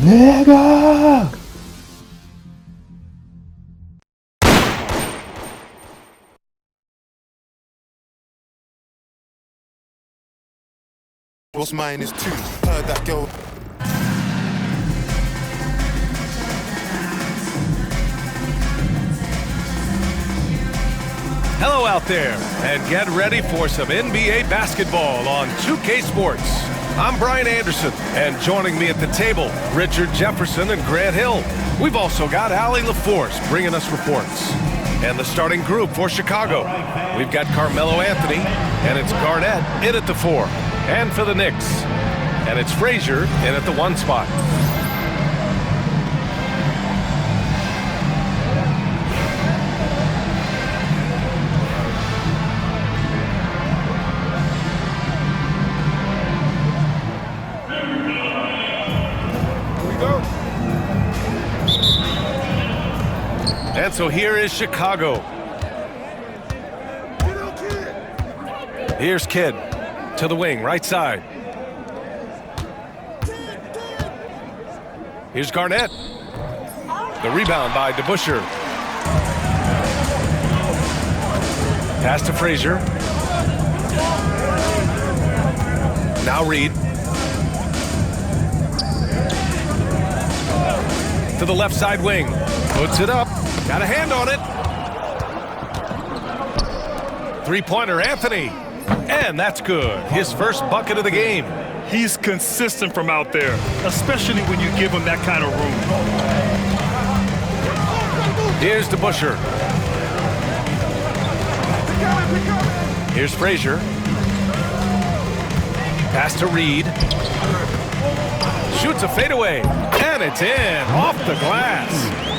Nigga! What's mine is two. Heard that girl. Hello out there, and get ready for some NBA basketball on 2K Sports. I'm Brian Anderson, and joining me at the table, Richard Jefferson and Grant Hill. We've also got Allie LaForce bringing us reports. And the starting group for Chicago, we've got Carmelo Anthony, and it's Garnett in at the 4. And for the Knicks, and it's Frazier in at the 1 spot. And so here is Chicago. Here's Kidd to the wing, right side. Here's Garnett. The rebound by DeBusschere. Pass to Frazier. Now Reed. To the left side wing. Puts it up. Got a hand on it. Three-pointer, Anthony. And that's good. His first bucket of the game. He's consistent from out there, especially when you give him that kind of room. Here's DeBusschere. Here's Frazier. Pass to Reed. Shoots a fadeaway. And it's in. Off the glass.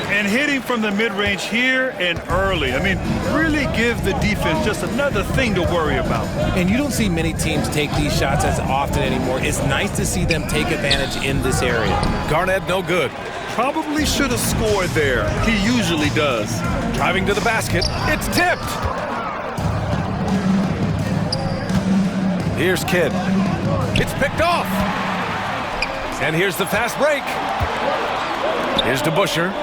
And hitting from the mid-range here and early. I mean, really give the defense just another thing to worry about. And you don't see many teams take these shots as often anymore. It's nice to see them take advantage in this area. Garnett, no good. Probably should have scored there. He usually does. Driving to the basket. It's tipped. Here's Kidd. It's picked off. And here's the fast break. Here's DeBusschere.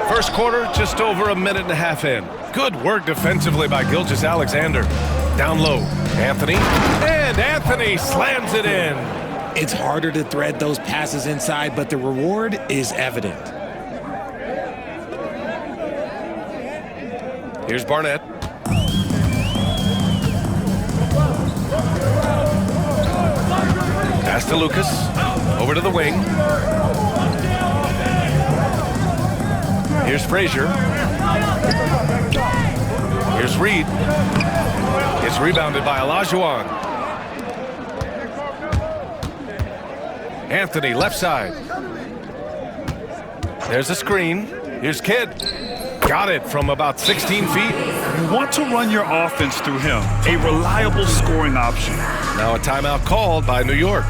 First quarter, just over a minute and a half in. Good work defensively by Gilgeous-Alexander. Down low, Anthony. And Anthony slams it in. It's harder to thread those passes inside, but the reward is evident. Here's Barnett. Pass to Lucas. Over to the wing. Here's Frazier. Here's Reed. It's rebounded by Olajuwon. Anthony, left side. There's a screen. Here's Kidd. Got it from about 16 feet. You want to run your offense through him. A reliable scoring option. Now a timeout called by New York.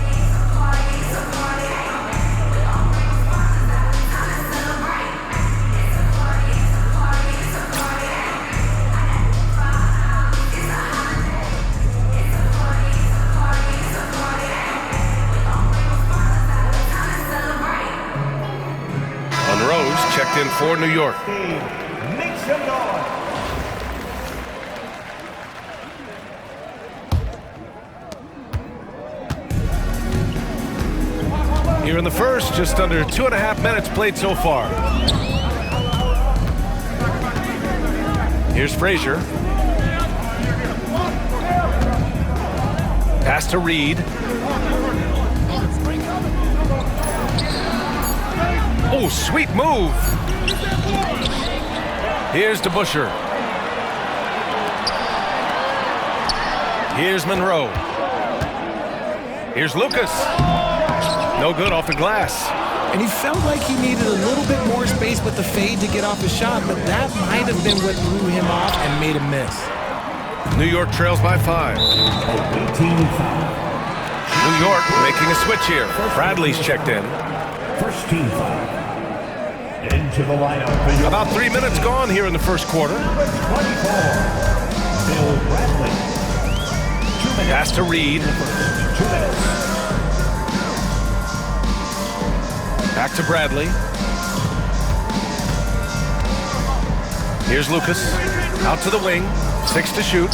Checked in for New York. Here in the first, just under 2.5 minutes played so far. Here's Frazier. Pass to Reed. Oh, sweet move. Here's DeBusschere. Here's Monroe. Here's Lucas. No good off the glass. And he felt like he needed a little bit more space with the fade to get off his shot, but that might have been what threw him off and made him miss. New York trails by 5. New York making a switch here. Bradley's checked in. First team foul. Into the lineup. About 3 minutes gone here in the first quarter. 24. Bill Bradley. 2 minutes. Pass to Reed. 2 minutes. Back to Bradley. Here's Lucas. Out to the wing. 6 to shoot.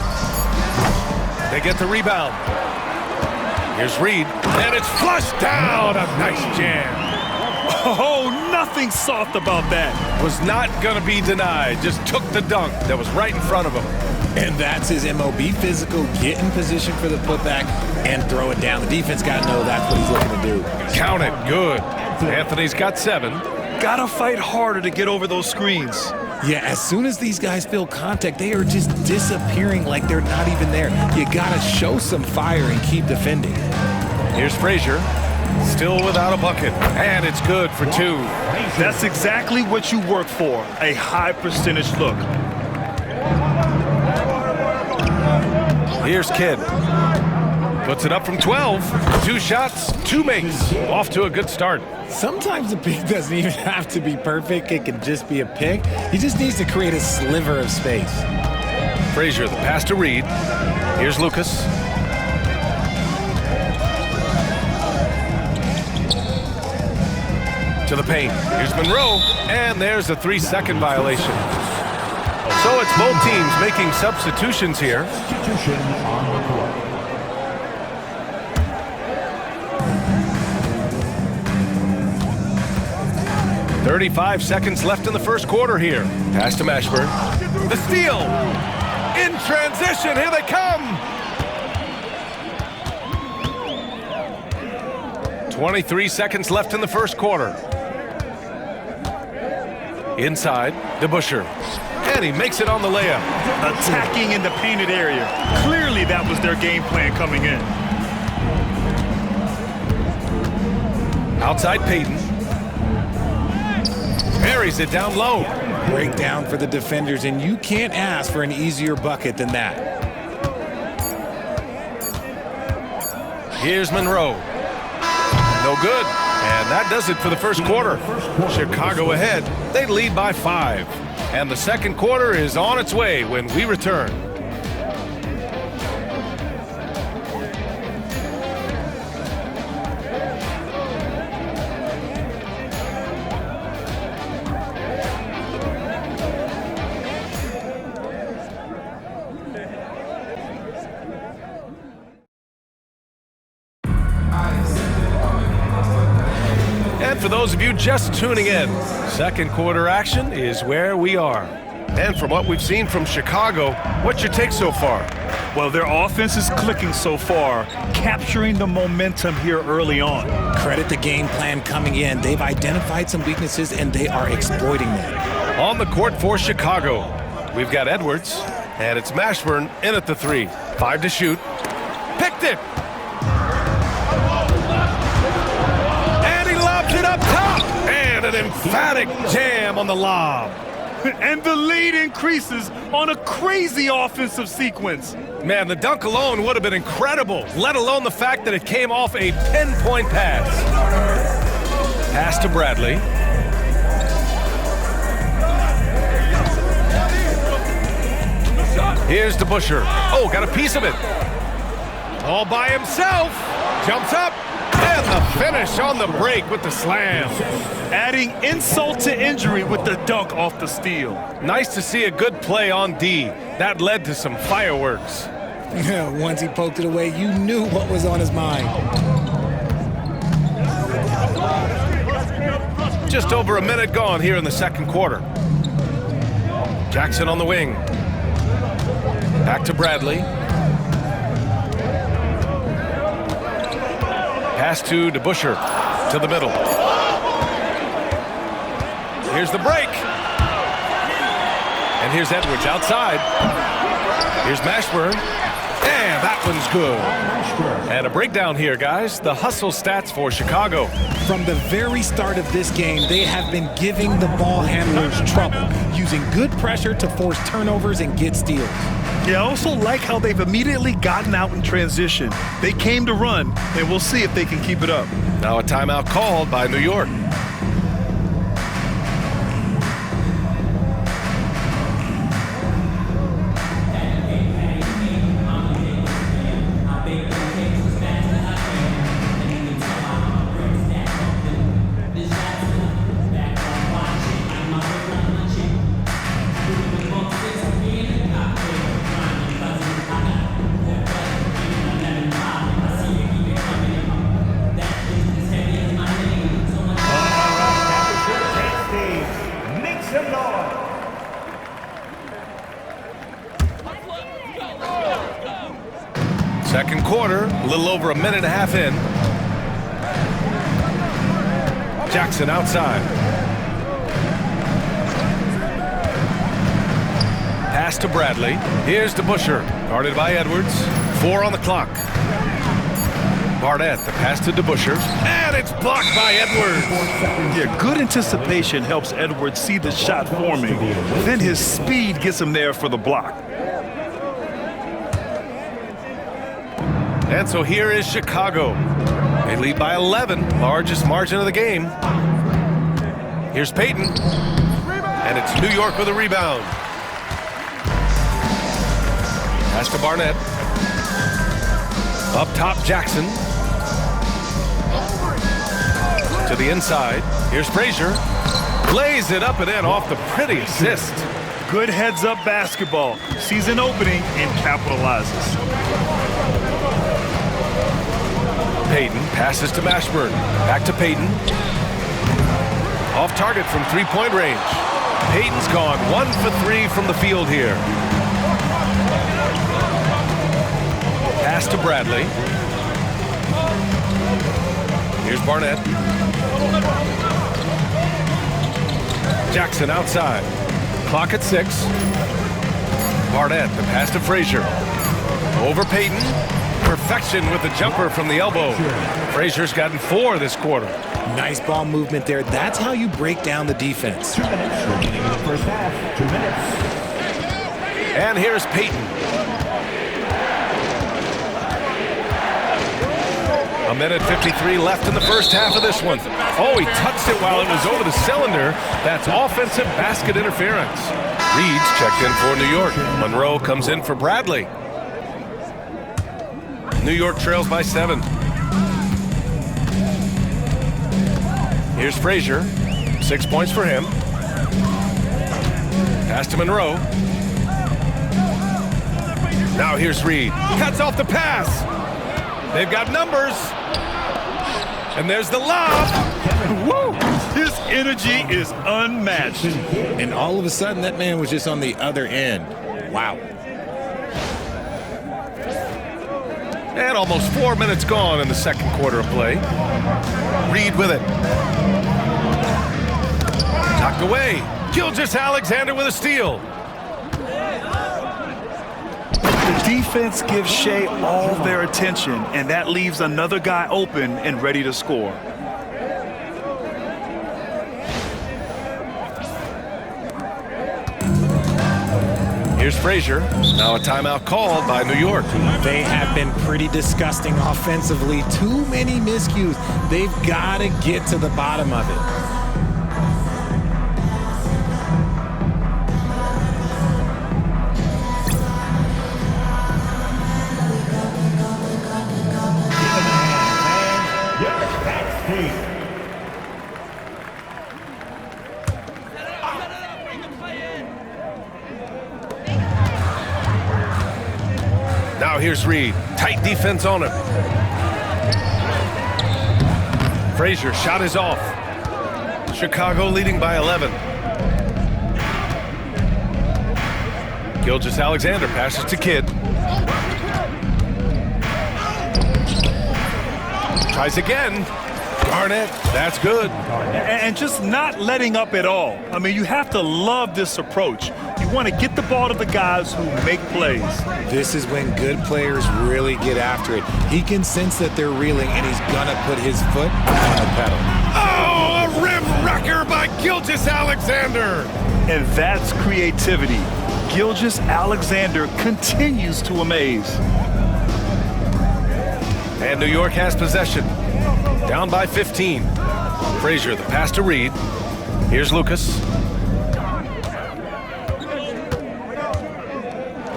They get the rebound. Here's Reed. And it's flushed down. A nice jam. Oh, nothing soft about that. Was not going to be denied. Just took the dunk that was right in front of him. And that's his MO. Be physical, get in position for the putback, and throw it down. The defense got to know that's what he's looking to do. Count it. Good. Anthony's got 7. Gotta fight harder to get over those screens. Yeah, as soon as these guys feel contact, they are just disappearing like they're not even there. You got to show some fire and keep defending. Here's Frazier. Still without a bucket. And it's good for 2. That's exactly what you work for, a high percentage look. Here's Kidd. Puts it up from 12. 2 shots, 2 makes. Off to a good start. Sometimes the pick doesn't even have to be perfect. It can just be a pick. He just needs to create a sliver of space. Frazier, the pass to Reed. Here's Lucas. To the paint. Here's Monroe. And there's a 3-second violation. So it's both teams making substitutions here. Substitution on the court. 35 seconds left in the first quarter here. Pass to Mashburn. The steal. In transition. Here they come. 23 seconds left in the first quarter. Inside, DeBusschere. And he makes it on the layup. Attacking in the painted area. Clearly that was their game plan coming in. Outside Payton. Buries it down low. Breakdown for the defenders, and you can't ask for an easier bucket than that. Here's Monroe. No good. And that does it for the first quarter. Chicago ahead. They lead by 5. And the second quarter is on its way when we return. And for those of you just tuning in, second quarter action is where we are. And from what we've seen from Chicago, what's your take so far? Well, their offense is clicking so far, capturing the momentum here early on. Credit the game plan coming in. They've identified some weaknesses, and they are exploiting them. On the court for Chicago, we've got Edwards, and it's Mashburn in at the 3. 5 to shoot. Picked it! And he lobs it up top! And an emphatic jam on the lob. And the lead increases on a crazy offensive sequence. Man, the dunk alone would have been incredible, let alone the fact that it came off a 10-point pass. Pass to Bradley. Here's DeBusschere. Oh, got a piece of it. All by himself. Jumps up. And the finish on the break with the slam. Adding insult to injury with the dunk off the steal. Nice to see a good play on D. That led to some fireworks. Once he poked it away, you knew what was on his mind. Just over a minute gone here in the second quarter. Jackson on the wing. Back to Bradley. Pass to DeBusschere to the middle. Here's the break. And here's Edwards outside. Here's Mashburn. And that one's good. And a breakdown here, guys. The hustle stats for Chicago. From the very start of this game, they have been giving the ball handlers trouble, using good pressure to force turnovers and get steals. Yeah, I also like how they've immediately gotten out in transition. They came to run, and we'll see if they can keep it up. Now a timeout called by New York. Second quarter, a little over a minute and a half in. Jackson outside. Pass to Bradley. Here's to Busher. Guarded by Edwards. 4 on the clock. Barnett, the pass to DeBuscher. And it's blocked by Edwards. Yeah, good anticipation helps Edwards see the shot forming. Then his speed gets him there for the block. And so here is Chicago. They lead by 11, largest margin of the game. Here's Payton. And it's New York with a rebound. Pass to Barnett. Up top, Jackson. To the inside. Here's Frazier. Lays it up and in off the pretty assist. Good heads-up basketball. Sees an opening and capitalizes. Payton passes to Mashburn. Back to Payton. Off target from three-point range. Payton's gone 1 for 3 from the field here. Pass to Bradley. Here's Barnett. Jackson outside. Clock at 6. Barnett, the pass to Frazier. Over Payton. Perfection with the jumper from the elbow. Frazier's gotten 4 this quarter. Nice ball movement there. That's how you break down the defense. 2 minutes remaining in the first half. 2 minutes. And here's Payton. A minute 53 left in the first half of this one. Oh, he touched it while it was over the cylinder. That's offensive basket interference. Reed's checked in for New York. Monroe comes in for Bradley. New York trails by 7. Here's Frazier. 6 points for him. Pass to Monroe. Now here's Reed. Cuts off the pass. They've got numbers. And there's the lob. Woo! His energy is unmatched. And all of a sudden, that man was just on the other end. Wow. And almost 4 minutes gone in the second quarter of play. Reed with it. Knocked away. Gilgeous-Alexander with a steal. The defense gives Shea all their attention, and that leaves another guy open and ready to score. Here's Frazier. Now a timeout called by New York. They have been pretty disgusting offensively. Too many miscues. They've got to get to the bottom of it. Now here's Reed. Tight defense on him. Frazier shot is off. Chicago leading by 11. Gilgeous-Alexander passes to Kidd. Tries again. Garnett, that's good. And just not letting up at all. I mean, you have to love this approach. You want to get the ball to the guys who make plays. This is when good players really get after it. He can sense that they're reeling, and he's going to put his foot on the pedal. Oh, a rim wrecker by Gilgeous-Alexander. And that's creativity. Gilgeous-Alexander continues to amaze. And New York has possession. Down by 15. Frazier, the pass to Reed. Here's Lucas.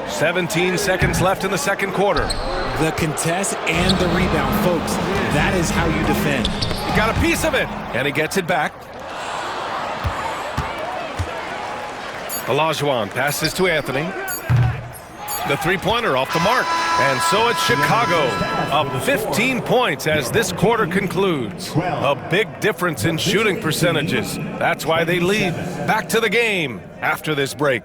17 seconds left in the second quarter. The contest and the rebound, folks. That is how you defend. He got a piece of it, and he gets it back. Olajuwon passes to Anthony. The three-pointer off the mark. And so it's Chicago, up 15 points as this quarter concludes. A big difference in shooting percentages. That's why they lead. Back to the game after this break.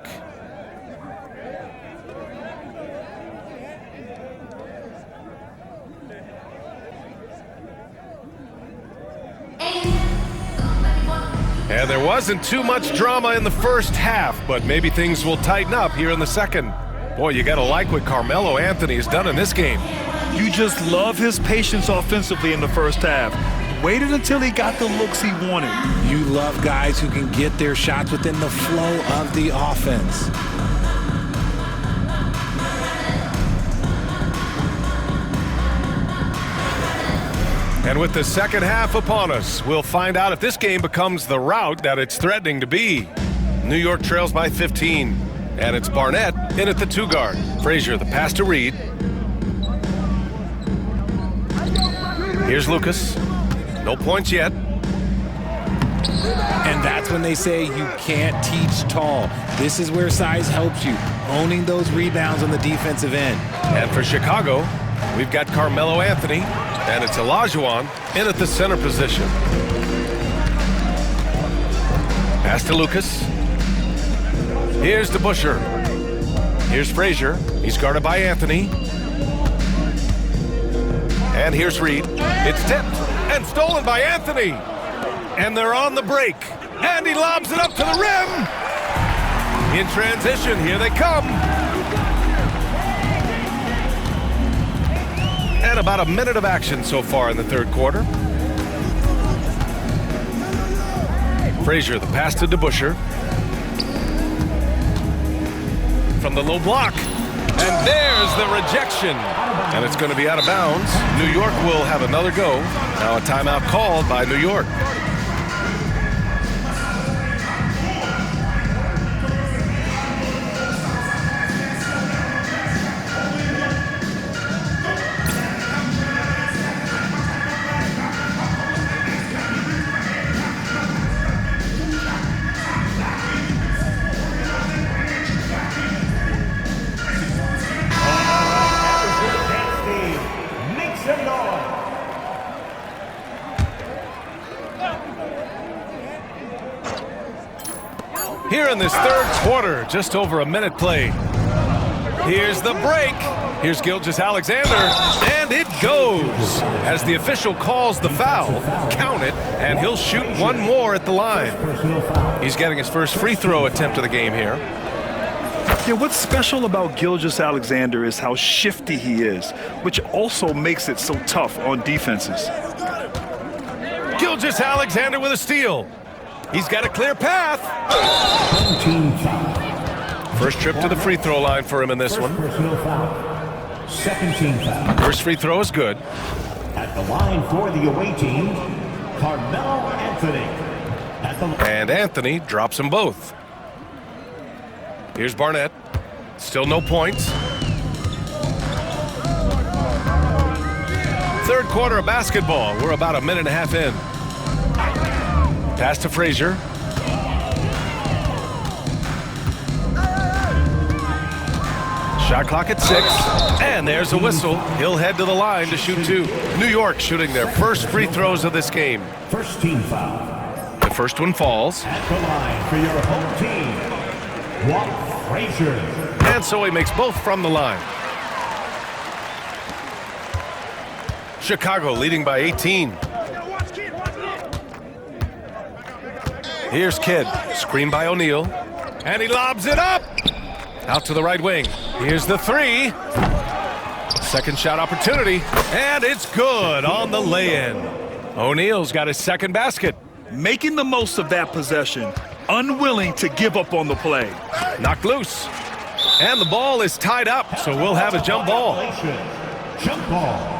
And there wasn't too much drama in the first half, but maybe things will tighten up here in the second. Boy, you got to like what Carmelo Anthony has done in this game. You just love his patience offensively in the first half. Waited until he got the looks he wanted. You love guys who can get their shots within the flow of the offense. And with the second half upon us, we'll find out if this game becomes the rout that it's threatening to be. New York trails by 15, and it's Barnett in at the 2 guard. Frazier, the pass to Reed. Here's Lucas. No points yet. And that's when they say you can't teach tall. This is where size helps you, owning those rebounds on the defensive end. And for Chicago, we've got Carmelo Anthony, and it's Olajuwon in at the center position. Pass to Lucas. Here's DeBusschere. Here's Frazier. He's guarded by Anthony. And here's Reed. It's tipped and stolen by Anthony. And they're on the break. And he lobs it up to the rim. In transition, here they come. And about a minute of action so far in the third quarter. Frazier, the pass to DeBusschere. From the low block. And there's the rejection. And it's going to be out of bounds. New York will have another go. Now a timeout called by New York. Here in this third quarter, just over a minute played. Here's the break. Here's Gilgeous-Alexander, and it goes. As the official calls the foul, count it, and he'll shoot one more at the line. He's getting his first free throw attempt of the game here. Yeah, what's special about Gilgeous-Alexander is how shifty he is, which also makes it so tough on defenses. Gilgeous-Alexander with a steal. He's got a clear path. First trip to the free throw line for him in this one. Second team foul. First free throw is good. At the line for the away team, Carmelo Anthony. And Anthony drops them both. Here's Barnett. Still no points. Third quarter of basketball. We're about a minute and a half in. Pass to Frazier. Shot clock at 6. And there's a whistle. He'll head to the line to shoot 2. New York shooting their first free throws of this game. First team foul. The first one falls. At the line for your home team, Walt Frazier. And so he makes both from the line. Chicago leading by 18. Here's Kidd, screened by O'Neal, and he lobs it up! Out to the right wing. Here's the 3. Second shot opportunity, and it's good on the lay-in. O'Neal's got his second basket. Making the most of that possession, unwilling to give up on the play. Knocked loose. And the ball is tied up, so we'll have a jump ball. Jump ball.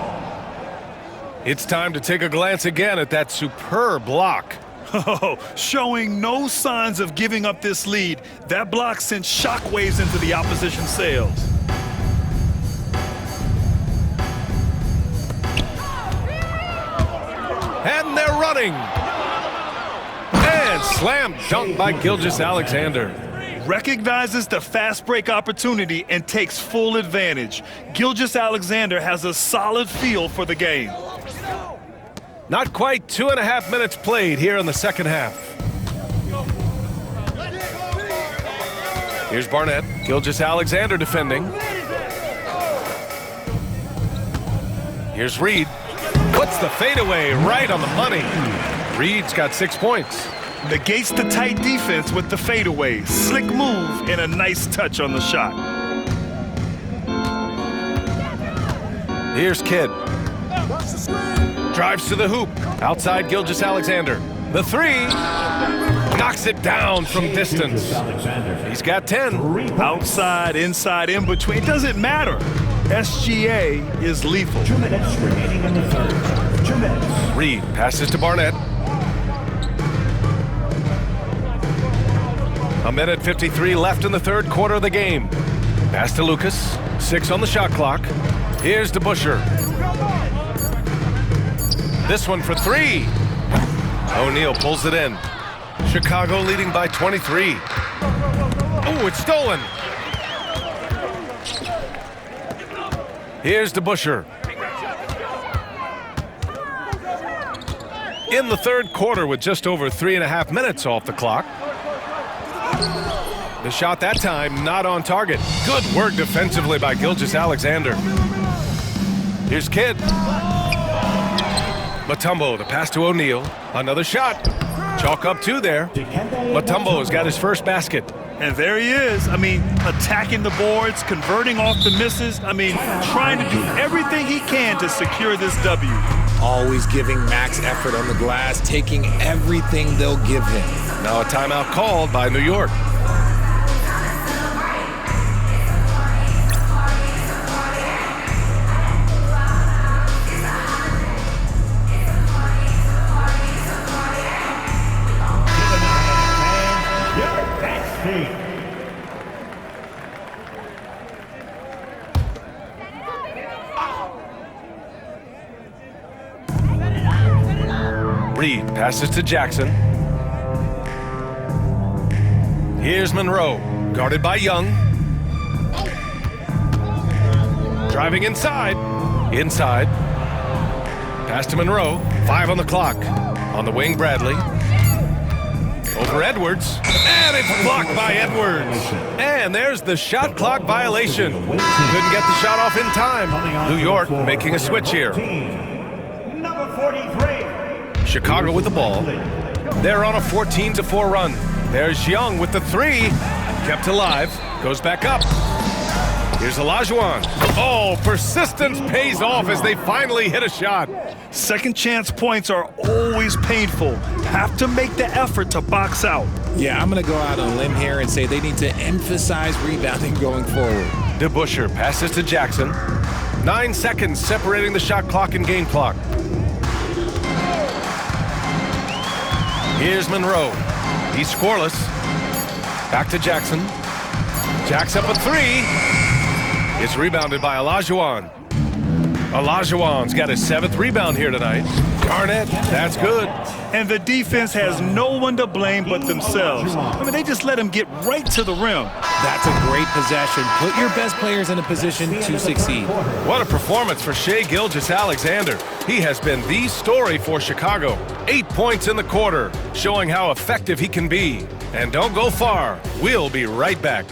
It's time to take a glance again at that superb block. Oh, showing no signs of giving up this lead. That block sent shockwaves into the opposition sails. And they're running. And slam dunk by Gilgeous-Alexander. Recognizes the fast break opportunity and takes full advantage. Gilgeous-Alexander has a solid feel for the game. Not quite 2.5 minutes played here in the second half. Here's Barnett. Gilgeous-Alexander defending. Here's Reed. Puts the fadeaway right on the money. Reed's got 6 points. Negates the tight defense with the fadeaway. Slick move and a nice touch on the shot. Here's Kidd. Drives to the hoop. Outside Gilgeous-Alexander. The three. Knocks it down from distance. He's got 10. Outside, inside, in between. It doesn't matter. SGA is lethal. 2 minutes remaining in the third. 2 minutes. Reed passes to Barnett. A minute 53 left in the third quarter of the game. Pass to Lucas. 6 on the shot clock. Here's DeBusschere. This one for 3. O'Neal pulls it in. Chicago leading by 23. Oh, it's stolen. Here's DeBusschere. In the third quarter with just over 3.5 minutes off the clock. The shot that time not on target. Good work defensively by Gilgeous-Alexander. Here's Kidd. Mutombo, the pass to O'Neal. Another shot. Chalk up 2 there. Mutombo has got his first basket. And there he is. I mean, attacking the boards, converting off the misses. I mean, trying to do everything he can to secure this W. Always giving max effort on the glass, taking everything they'll give him. Now a timeout called by New York. Reed passes to Jackson. Here's Monroe, guarded by Young. Driving inside. Inside. Pass to Monroe. 5 on the clock. On the wing, Bradley. Over Edwards. And it's blocked by Edwards. And there's the shot clock violation. Couldn't get the shot off in time. New York making a switch here. Number 43. Chicago with the ball. They're on a 14-4 run. There's Young with the 3. Kept alive. Goes back up. Here's Olajuwon. Oh, persistence pays off as they finally hit a shot. Second chance points are always painful. Have to make the effort to box out. Yeah, I'm going to go out on a limb here and say they need to emphasize rebounding going forward. DeBusschere passes to Jackson. 9 seconds separating the shot clock and game clock. Here's Monroe. He's scoreless. Back to Jackson. Jack's up a 3. It's rebounded by Olajuwon. Olajuwon's got his 7th rebound here tonight. Garnett, that's good. And the defense has no one to blame but themselves. I mean, they just let him get right to the rim. That's a great possession. Put your best players in a position to succeed. What a performance for Shai Gilgeous-Alexander. He has been the story for Chicago. 8 points in the quarter, showing how effective he can be. And don't go far. We'll be right back.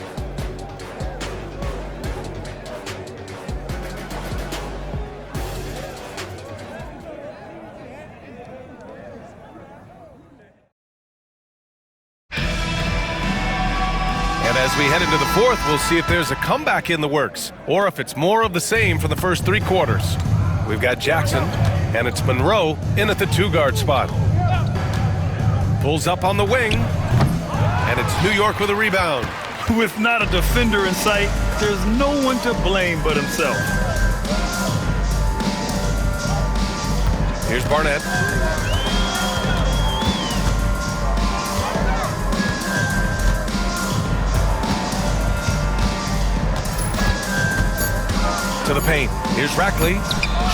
As we head into the fourth, we'll see if there's a comeback in the works or if it's more of the same for the first 3 quarters. We've got Jackson, and it's Monroe in at the 2-guard spot. Pulls up on the wing, and it's New York with a rebound. With not a defender in sight, there's no one to blame but himself. Here's Barnett. To the paint. Here's Rackley.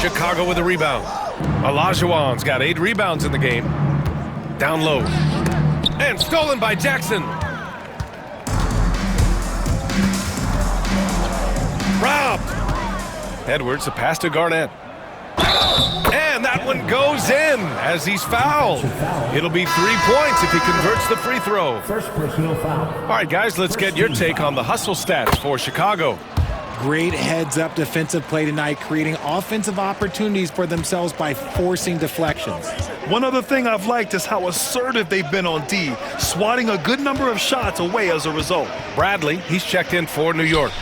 Chicago with a rebound. Olajuwon's got 8 rebounds in the game. Down low. And stolen by Jackson. Robbed. Edwards, a pass to Garnett. And that one goes in as he's fouled. It'll be 3 points if he converts the free throw. First personal foul. All right, guys, let's get your take on the hustle stats for Chicago. Great heads-up defensive play tonight, creating offensive opportunities for themselves by forcing deflections. One other thing I've liked is how assertive they've been on D, swatting a good number of shots away as a result. Bradley, he's checked in for New York.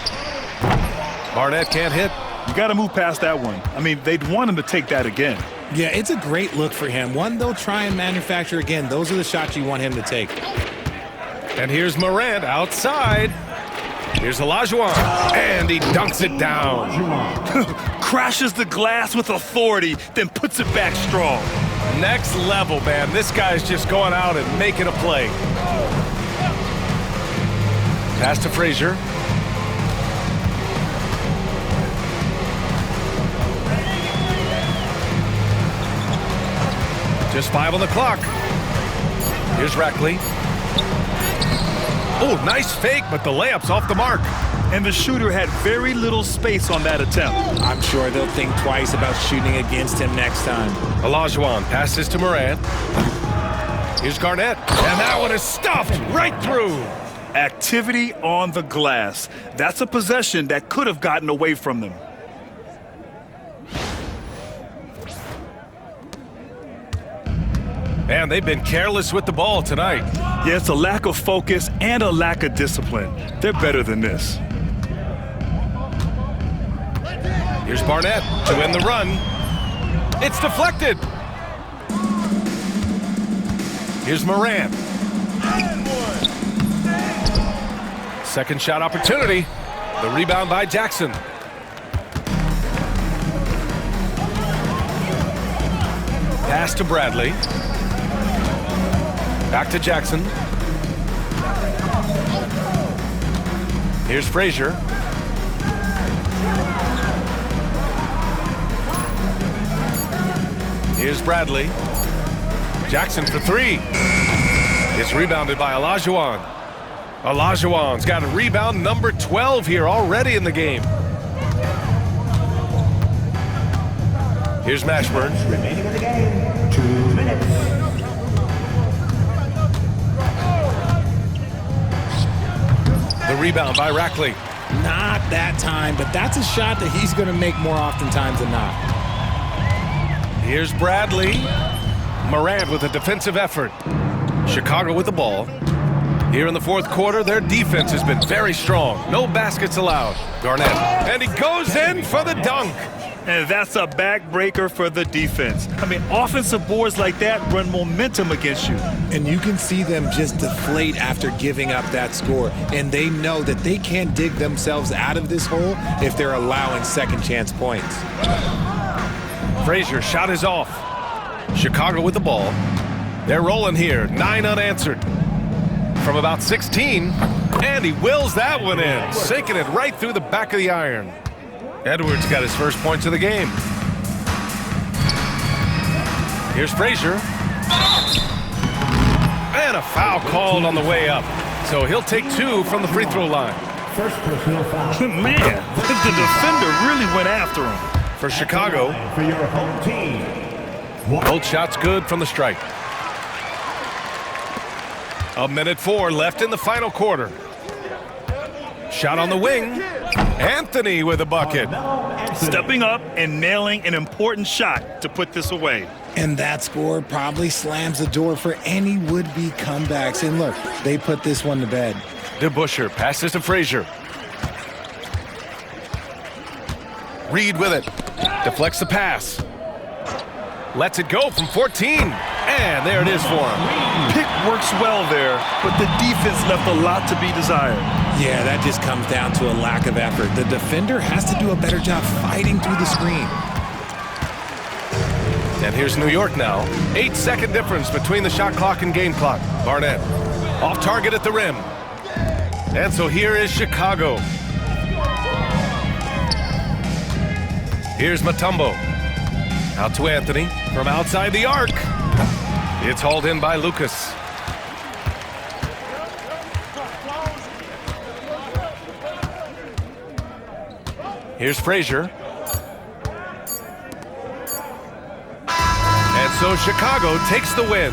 Barnett can't hit. You got to move past that one. I mean, they'd want him to take that again. Yeah, it's a great look for him. One they'll try and manufacture again. Those are the shots you want him to take. And here's Morant outside. Here's Olajuwon, and he dunks it down. Crashes the glass with authority, then puts it back strong. Next level, man. This guy's just going out and making a play. Pass to Frazier. Just 5 on the clock. Here's Rackley. Oh, nice fake, but the layup's off the mark. And the shooter had very little space on that attempt. I'm sure they'll think twice about shooting against him next time. Olajuwon passes to Morant. Here's Garnett, and that one is stuffed right through. Activity on the glass. That's a possession that could have gotten away from them. And they've been careless with the ball tonight. Yeah, it's a lack of focus and a lack of discipline. They're better than this. Here's Barnett to win the run. It's deflected. Here's Morant. Second shot opportunity. The rebound by Jackson. Pass to Bradley. Back to Jackson. Here's Frazier. Here's Bradley. Jackson for 3. It's rebounded by Olajuwon. Olajuwon's got a rebound number 12 here already in the game. Here's Mashburn. Remaining in the game, 2 minutes. The rebound by Rackley. Not that time, but that's a shot that he's going to make more oftentimes than not. Here's Bradley. Morant with a defensive effort. Chicago with the ball. Here in the fourth quarter, their defense has been very strong. No baskets allowed. Garnett. And he goes in for the dunk. And that's a backbreaker for the defense. I mean, offensive boards like that run momentum against you. And you can see them just deflate after giving up that score. And they know that they can't dig themselves out of this hole if they're allowing second chance points. Frazier shot is off. Chicago with the ball. They're rolling here. 9 unanswered. From about 16. And he wills that one in. Sinking it right through the back of the iron. Edwards got his first points of the game. Here's Frazier. And a foul called on the way up. So he'll take 2 from the free throw line. First personal foul. Man, the defender really went after him. For Chicago. For your home team. Both shots good from the stripe. 1:04 left in the final quarter. Shot on the wing. Anthony with a bucket. Stepping up and nailing an important shot to put this away. And that score probably slams the door for any would-be comebacks. And look, they put this one to bed. DeBusschere passes to Frazier. Reed with it. Deflects the pass. Lets it go from 14. And there it is for him. Pick works well there, but the defense left a lot to be desired. Yeah, that just comes down to a lack of effort. The defender has to do a better job fighting through the screen. And here's New York now. 8-second difference between the shot clock and game clock. Barnett off target at the rim. And so here is Chicago. Here's Mutombo. Out to Anthony from outside the arc. It's hauled in by Lucas. Here's Frazier. And so Chicago takes the win.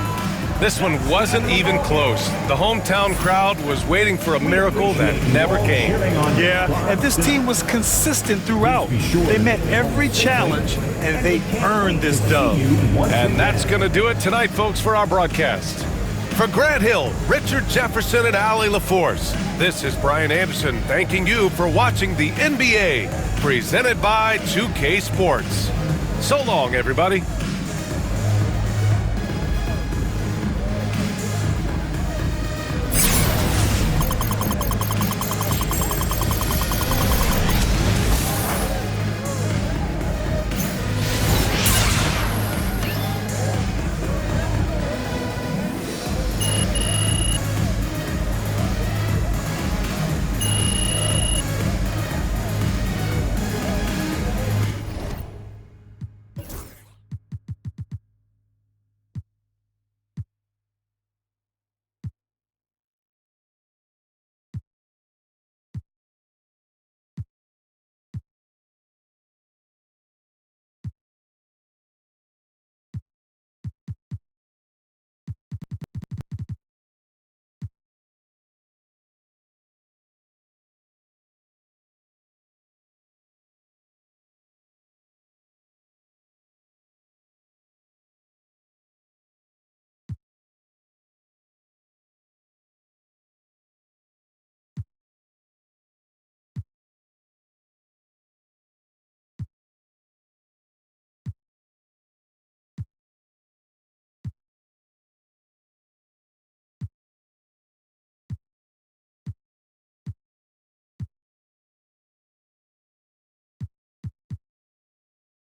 This one wasn't even close. The hometown crowd was waiting for a miracle that never came. Yeah, and this team was consistent throughout. They met every challenge, and they earned this dub. And that's going to do it tonight, folks, for our broadcast. For Grant Hill, Richard Jefferson, and Allie LaForce, this is Brian Anderson thanking you for watching the NBA, presented by 2K Sports. So long, everybody.